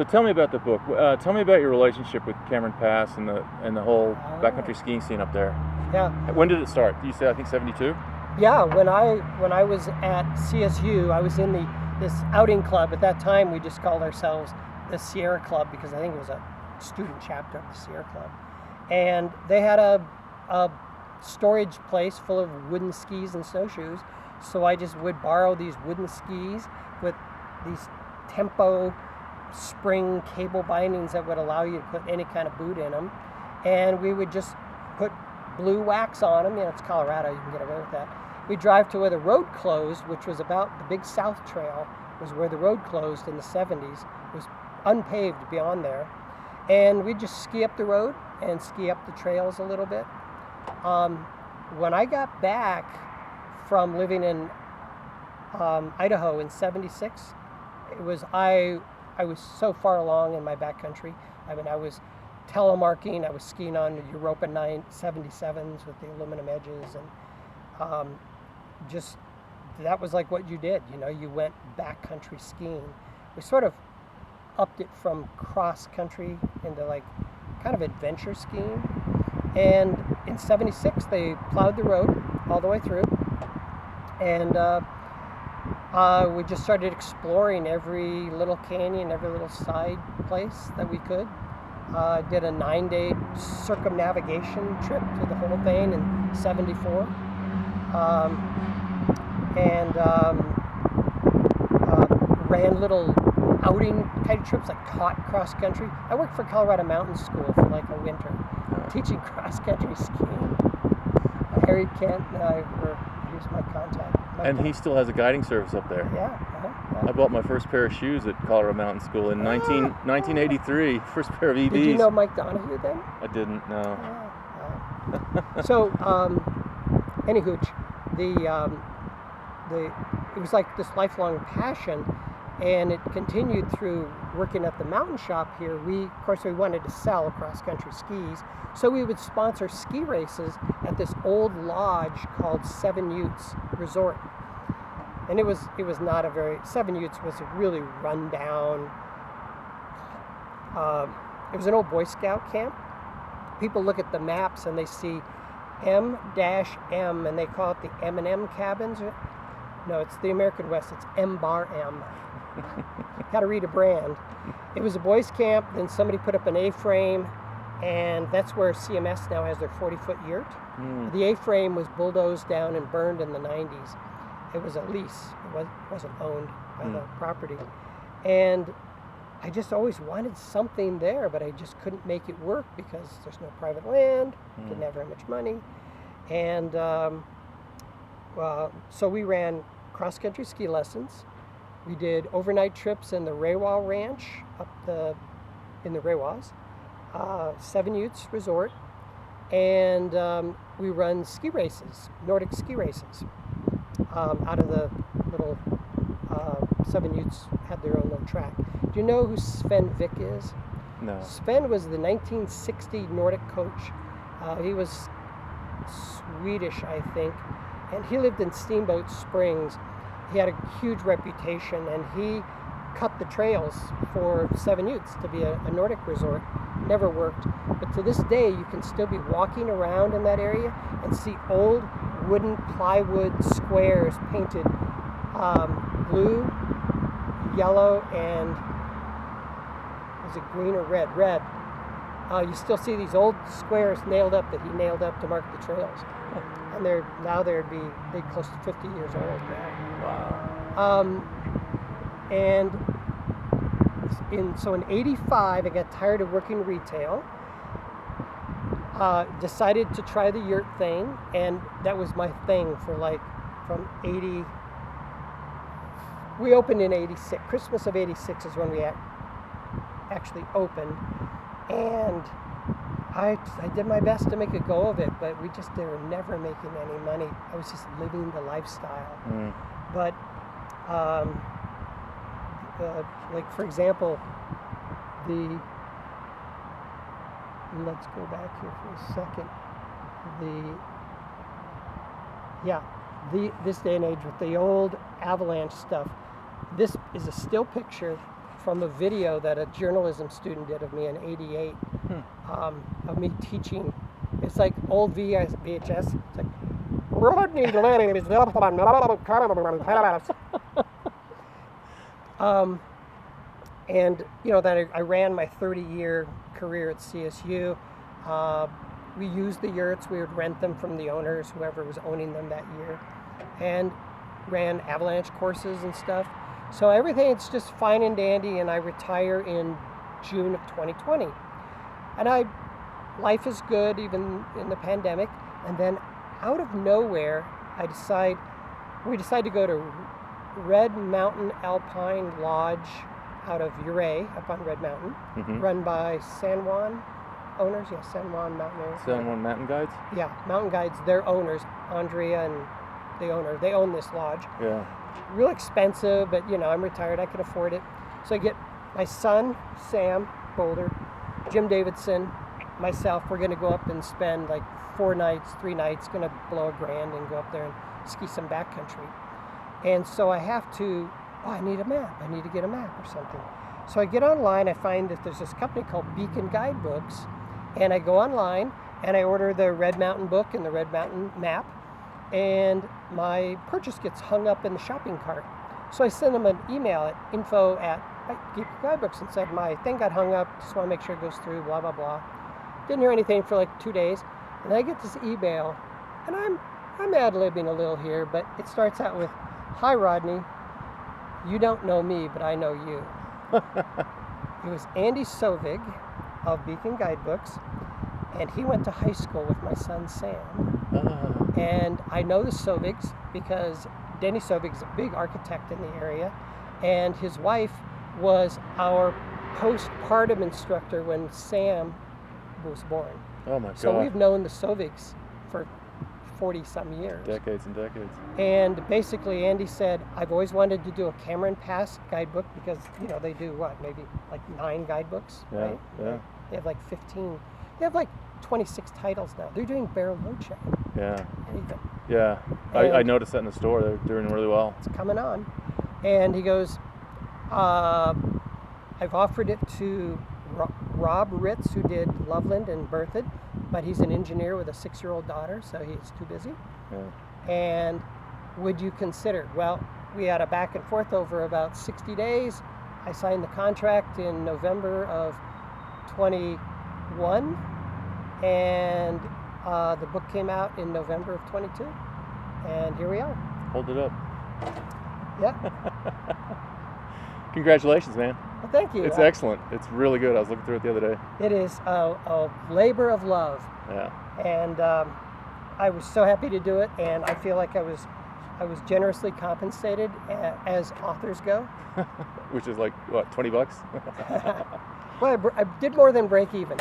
So tell me about the book. Tell me about your relationship with Cameron Pass and the whole backcountry skiing scene up there. Yeah. When did it start? You said I think 72. Yeah. When I was at CSU, I was in this outing club. At that time, we just called ourselves the Sierra Club because I think it was a student chapter of the Sierra Club, and they had a storage place full of wooden skis and snowshoes. So I just would borrow these wooden skis with these Tempo spring cable bindings that would allow you to put any kind of boot in them, and we would just put blue wax on them. It's Colorado, you can get away with that. We'd drive to where the road closed, which was about the Big South Trail, was where the road closed in the 70s. It was unpaved beyond there, and we'd just ski up the road and ski up the trails a little bit. When I got back from living in Idaho in 76, I was so far along in my backcountry. I mean, I was telemarking, I was skiing on Europa 977s with the aluminum edges, and just that was like what you did. You went backcountry skiing. We sort of upped it from cross country into like kind of adventure skiing. And in 76, they plowed the road all the way through, and we just started exploring every little canyon, every little side place that we could. Did a 9-day circumnavigation trip to the whole thing in 74. Ran little outing kind of trips, like taught cross country. I worked for Colorado Mountain School for like a winter, teaching cross country skiing. Harry Kent and I here's my contact. He still has a guiding service up there. Yeah. I bought my first pair of shoes at Colorado Mountain School in 1983. First pair of EVs. Did you know Mike Donahue then? I didn't know. So, anywho, it was like this lifelong passion, and it continued through working at the mountain shop here. Of course, we wanted to sell cross-country skis, so we would sponsor ski races at this old lodge called Seven Utes Resort. And it was not Seven Utes was a really rundown, it was an old Boy Scout camp. People look at the maps and they see M-M, and they call it the M&M cabins. No, it's the American West, it's M-M. Had to read a brand. It was a boys' camp, then somebody put up an A-frame, and that's where CMS now has their 40-foot yurt. The A-frame was bulldozed down and burned in the 90s. It was a lease. It wasn't owned by the property. And I just always wanted something there, but I just couldn't make it work because there's no private land, didn't have very much money. And so we ran cross-country ski lessons. We did overnight trips in the Rewa Ranch in the Rewas, Seven Utes Resort, and we run ski races, Nordic ski races, out of the little Seven Utes had their own little track. Do you know who Sven Vick is? No. Sven was the 1960 Nordic coach. He was Swedish, I think, and he lived in Steamboat Springs. He had a huge reputation, and he cut the trails for Seven Utes to be a Nordic resort. Never worked, but to this day you can still be walking around in that area and see old wooden plywood squares painted blue, yellow, and is it green or red? Red. You still see these old squares nailed up that he nailed up to mark the trails, and they'd be close to 50 years old now. Wow. And in 85, I got tired of working retail. Decided to try the yurt thing, and that was my thing for from 80. We opened in 86. Christmas of 86 is when we actually opened, and I did my best to make a go of it, but they were never making any money. I was just living the lifestyle. But for example, let's go back here for a second. This day and age with the old avalanche stuff. This is a still picture from a video that a journalism student did of me in '88, of me teaching. It's like old VHS. It's like, Rodney Ley is and then I ran my 30-year career at CSU. We used the yurts. We would rent them from the owners, whoever was owning them that year, and ran avalanche courses and stuff. So everything's just fine and dandy, and I retire in June of 2020. And life is good even in the pandemic. And then out of nowhere, we decide to go to Red Mountain Alpine Lodge out of Ouray, up on Red Mountain, run by San Juan owners. Yeah, San Juan Mountaineers. San Juan Mountain Guides? Yeah, Mountain Guides, their owners, Andrea and the owner, they own this lodge. Yeah. Real expensive, but I'm retired, I can afford it. So I get my son, Sam Boulder, Jim Davidson, myself. We're going to go up and spend like 3 nights, going to blow $1,000 and go up there and ski some backcountry. And so I have to, I need a map. I need to get a map or something. So I get online, I find that there's this company called Beacon Guidebooks, and I go online and I order the Red Mountain book and the Red Mountain map, and my purchase gets hung up in the shopping cart. So I send them an email at info@Beacon Guidebooks and said, my thing got hung up, just want to make sure it goes through, blah, blah, blah. Didn't hear anything for like 2 days, and I get this email, and I'm ad-libbing a little here, but it starts out with, "Hi Rodney, you don't know me, but I know you." It was Andy Sovig of Beacon Guidebooks, and he went to high school with my son Sam. And I know the Sovigs because Denny Sovig's a big architect in the area, and his wife was our postpartum instructor when Sam was born. Oh my God. So we've known the Sovigs for 40-some years. Decades and decades. And basically Andy said, I've always wanted to do a Cameron Pass guidebook because, they do maybe like 9 guidebooks, Yeah, right? yeah. They have like 15. They have like 26 titles now. They're doing barrel load checking. Yeah. Even. Yeah. I noticed that in the store. They're doing really well. It's coming on. And he goes, I've offered it to Rob Ritz, who did Loveland and Berthoud, but he's an engineer with a 6-year-old daughter, so he's too busy. Yeah. And would you consider? Well, we had a back and forth over about 60 days. I signed the contract in November of 21, and the book came out in November of 22, and here we are. Hold it up. Yeah. Congratulations, man. Well, thank you. It's excellent. It's really good. I was looking through it the other day. It is a labor of love. Yeah. And I was so happy to do it, and I feel like I was generously compensated as authors go. Which is like, what, $20? Well, I did more than break even.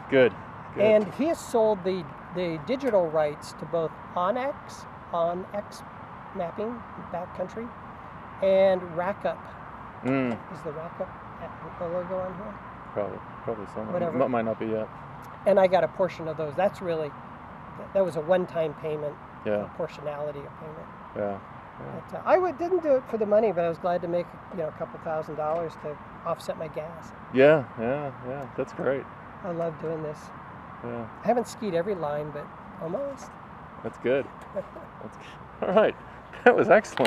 Good. And he has sold the digital rights to both OnX mapping, backcountry, and RackUp. Is the RackUp the logo on here? Probably somewhere. Whatever. Might not be yet. And I got a portion of those. That was a one-time payment. Yeah. Portionality of payment. Yeah. But, I didn't do it for the money, but I was glad to make a couple $1,000s to offset my gas. Yeah. That's great. I love doing this. Yeah. I haven't skied every line, but almost. That's good. All right. That was excellent.